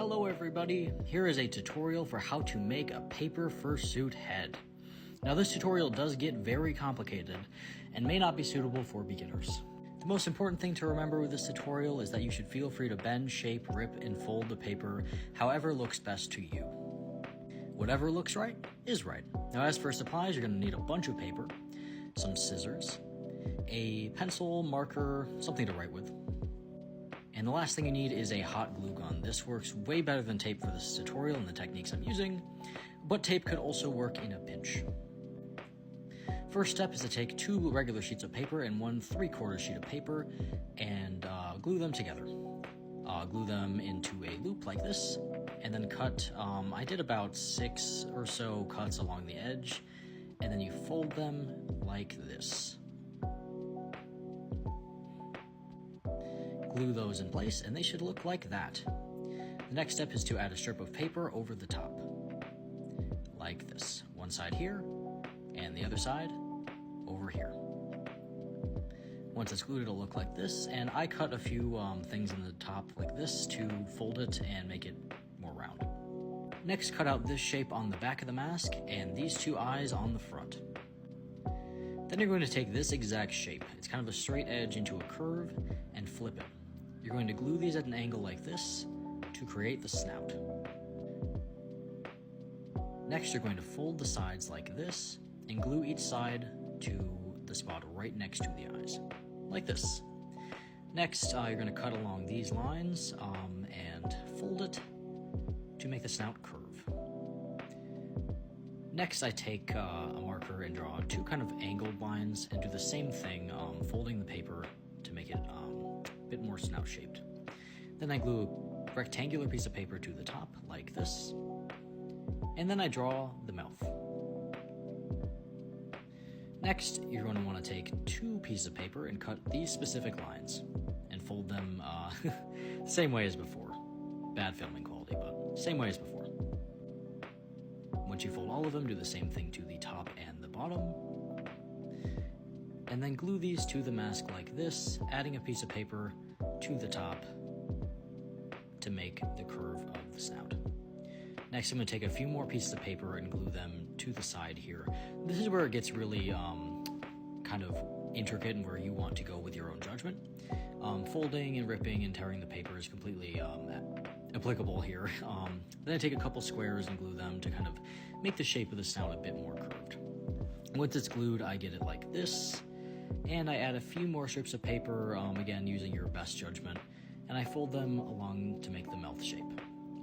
Hello everybody, here is a tutorial for how to make a paper fursuit head. Now this tutorial does get very complicated and may not be suitable for beginners. The most important thing to remember with this tutorial is that you should feel free to bend, shape, rip, and fold the paper however looks best to you. Whatever looks right is right. Now as for supplies, you're going to need a bunch of paper, some scissors, a pencil, marker, something to write with. And the last thing you need is a hot glue gun. This works way better than tape for this tutorial and the techniques I'm using, but tape could also work in a pinch. First step is to take 2 regular sheets of paper and 1 3/4 sheet of paper and glue them together. Glue them into a loop like this, and then cut, I did about 6 or so cuts along the edge, and then you fold them like this. Glue those in place and they should look like that. The next step is to add a strip of paper over the top, like this. One side here and the other side over here. Once it's glued, it'll look like this, and I cut a few things in the top like this to fold it and make it more round. Next, cut out this shape on the back of the mask and these 2 eyes on the front. Then you're going to take this exact shape, it's kind of a straight edge into a curve, and flip it. You're going to glue these at an angle like this to create the snout. Next, you're going to fold the sides like this and glue each side to the spot right next to the eyes, like this. Next, you're going to cut along these lines and fold it to make the snout curve. Next, I take a marker and draw 2 kind of angled lines and do the same thing, folding the paper to make it a bit more snout shaped. Then I glue a rectangular piece of paper to the top like this, and then I draw the mouth. Next, you're going to want to take 2 pieces of paper and cut these specific lines and fold them the same way as before. Bad filming quality, but same way as before. Once you fold all of them, do the same thing to the top and the bottom. And then glue these to the mask like this, adding a piece of paper to the top to make the curve of the snout. Next, I'm going to take a few more pieces of paper and glue them to the side here. This is where it gets really kind of intricate and where you want to go with your own judgment. Folding and ripping and tearing the paper is completely applicable here. Then I take a couple squares and glue them to kind of make the shape of the snout a bit more curved. Once it's glued, I get it like this, and I add a few more strips of paper, again using your best judgment, and I fold them along to make the mouth shape.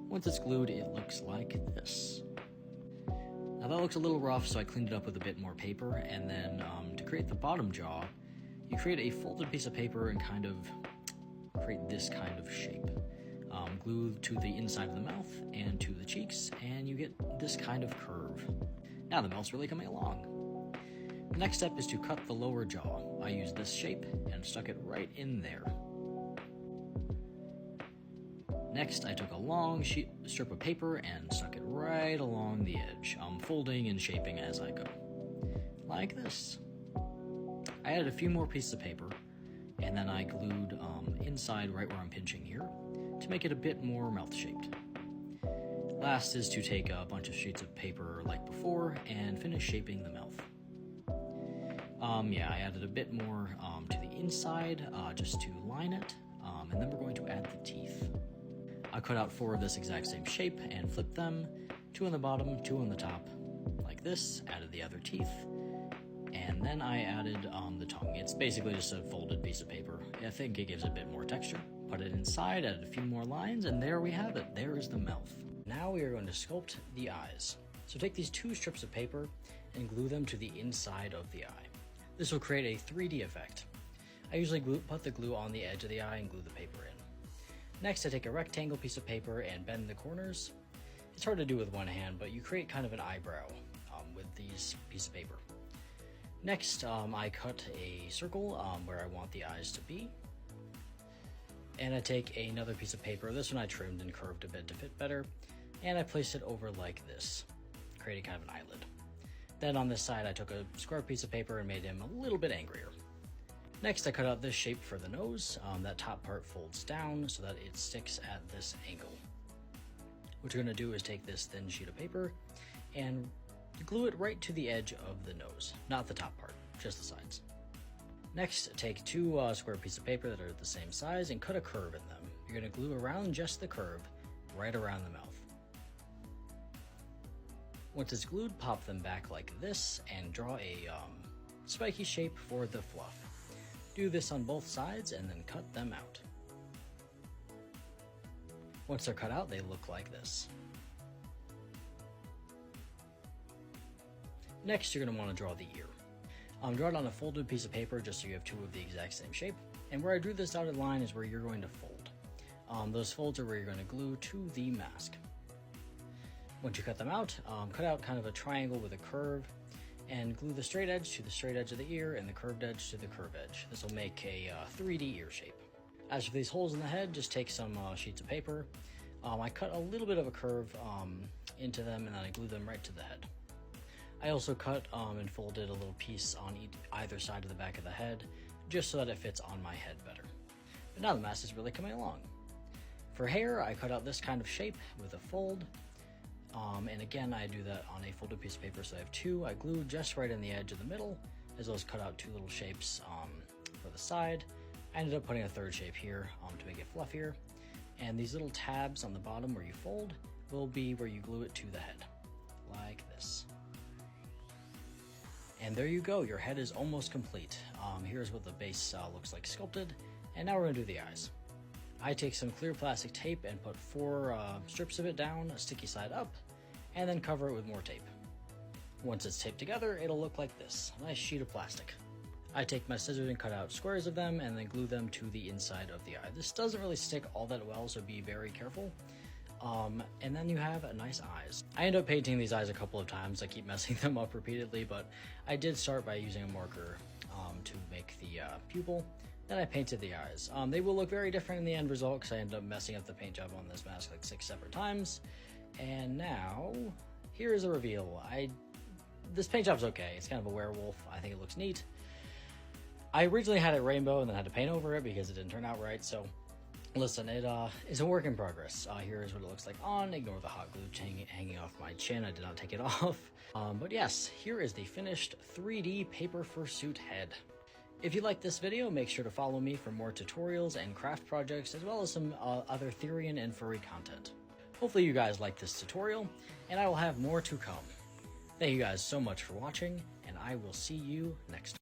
Once it's glued, it looks like this. Now that looks a little rough, so I cleaned it up with a bit more paper, and then to create the bottom jaw, you create a folded piece of paper and kind of create this kind of shape. Glue to the inside of the mouth and to the cheeks, and you get this kind of curve. Now the mouth's really coming along. The next step is to cut the lower jaw. I used this shape and stuck it right in there. Next, I took a long strip of paper and stuck it right along the edge, folding and shaping as I go, like this. I added a few more pieces of paper, and then I glued inside right where I'm pinching here to make it a bit more mouth-shaped. Last is to take a bunch of sheets of paper like before and finish shaping the mouth. I added a bit more to the inside just to line it, and then we're going to add the teeth. I cut out 4 of this exact same shape and flipped them, 2 on the bottom, 2 on the top, like this, added the other teeth, and then I added the tongue. It's basically just a folded piece of paper. I think it gives a bit more texture. Put it inside, added a few more lines, and there we have it. There is the mouth. Now we are going to sculpt the eyes. So take these 2 strips of paper and glue them to the inside of the eye. This will create a 3D effect. I usually put the glue on the edge of the eye and glue the paper in. Next, I take a rectangle piece of paper and bend the corners. It's hard to do with one hand, but you create kind of an eyebrow with these pieces of paper. Next, I cut a circle where I want the eyes to be. And I take another piece of paper, this one I trimmed and curved a bit to fit better, and I place it over like this, creating kind of an eyelid. Then on this side, I took a square piece of paper and made him a little bit angrier. Next, I cut out this shape for the nose. That top part folds down so that it sticks at this angle. What you're going to do is take this thin sheet of paper and glue it right to the edge of the nose, not the top part, just the sides. Next, take two square pieces of paper that are the same size and cut a curve in them. You're going to glue around just the curve, right around the mouth. Once it's glued, pop them back like this and draw a spiky shape for the fluff. Do this on both sides and then cut them out. Once they're cut out, they look like this. Next, you're going to want to draw the ear. Draw it on a folded piece of paper just so you have two of the exact same shape. And where I drew this dotted line is where you're going to fold. Those folds are where you're going to glue to the mask. Once you cut them out, cut out kind of a triangle with a curve and glue the straight edge to the straight edge of the ear and the curved edge to the curved edge. This will make a 3D ear shape. As for these holes in the head, just take some sheets of paper. I cut a little bit of a curve into them and then I glue them right to the head. I also cut and folded a little piece on either side of the back of the head, just so that it fits on my head better. But now the mask is really coming along. For hair, I cut out this kind of shape with a fold, and again I do that on a folded piece of paper, so I have two. I glue just right in the edge of the middle, as well as cut out two little shapes for the side. I ended up putting a third shape here to make it fluffier, and these little tabs on the bottom where you fold will be where you glue it to the head, like this. And there you go, your head is almost complete. Here's what the base looks like sculpted, and now we're gonna do the eyes. I take some clear plastic tape and put 4 strips of it down, a sticky side up, and then cover it with more tape. Once it's taped together, it'll look like this, a nice sheet of plastic. I take my scissors and cut out squares of them and then glue them to the inside of the eye. This doesn't really stick all that well, so be very careful. And then you have nice eyes. I end up painting these eyes a couple of times. I keep messing them up repeatedly, but I did start by using a marker to make the pupil. Then I painted the eyes. They will look very different in the end result because I ended up messing up the paint job on this mask like 6 separate times. And now, here is a reveal. This paint job's okay. It's kind of a werewolf. I think it looks neat. I originally had it rainbow and then had to paint over it because it didn't turn out right, so listen, it is a work in progress. Here is what it looks like on. Ignore the hot glue hanging off my chin. I did not take it off. But yes, here is the finished 3D paper fursuit head. If you like this video, make sure to follow me for more tutorials and craft projects, as well as some other Therian and furry content. Hopefully you guys like this tutorial, and I will have more to come. Thank you guys so much for watching, and I will see you next time.